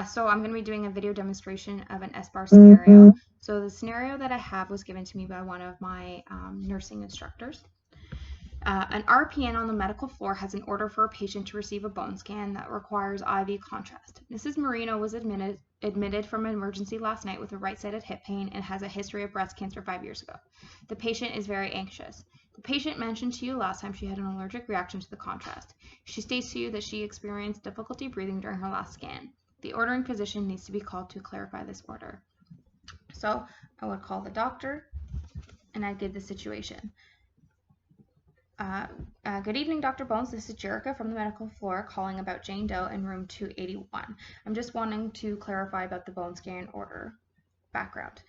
So I'm going to be doing a video demonstration of an SBAR scenario. So the scenario that I have was given to me by one of my nursing instructors. An RPN on the medical floor has an order for a patient to receive a bone scan that requires IV contrast. Mrs. Marino was admitted from emergency last night with a right-sided hip pain and has a history of breast cancer 5 years ago. The patient is very anxious. The patient mentioned to you last time she had an allergic reaction to the contrast. She states to you that she experienced difficulty breathing during her last scan. The ordering physician needs to be called to clarify this order. So I would call the doctor and I'd give the situation. Good evening, Dr. Bones. This is Jerica from the medical floor calling about Jane Doe in room 281. I'm just wanting to clarify about the bone scan order. Background.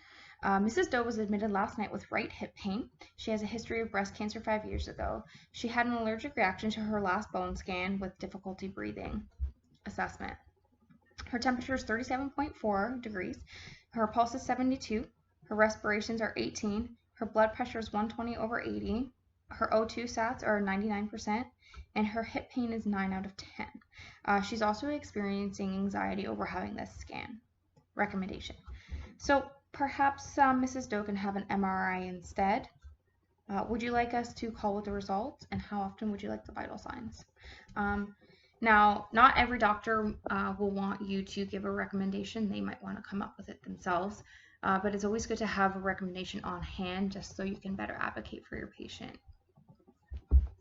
Mrs. Doe was admitted last night with right hip pain. She has a history of breast cancer 5 years ago. She had an allergic reaction to her last bone scan with difficulty breathing. Assessment. Her temperature is 37.4 degrees. Her pulse is 72. Her respirations are 18. Her blood pressure is 120/80. Her O2 sats are 99%, and her hip pain is 9 out of 10. She's also experiencing anxiety over having this scan. Recommendation. So perhaps Mrs. Doe can have an MRI instead. Would you like us to call with the results, and how often would you like the vital signs? Now, not every doctor will want you to give a recommendation. They might want to come up with it themselves, but it's always good to have a recommendation on hand just so you can better advocate for your patient.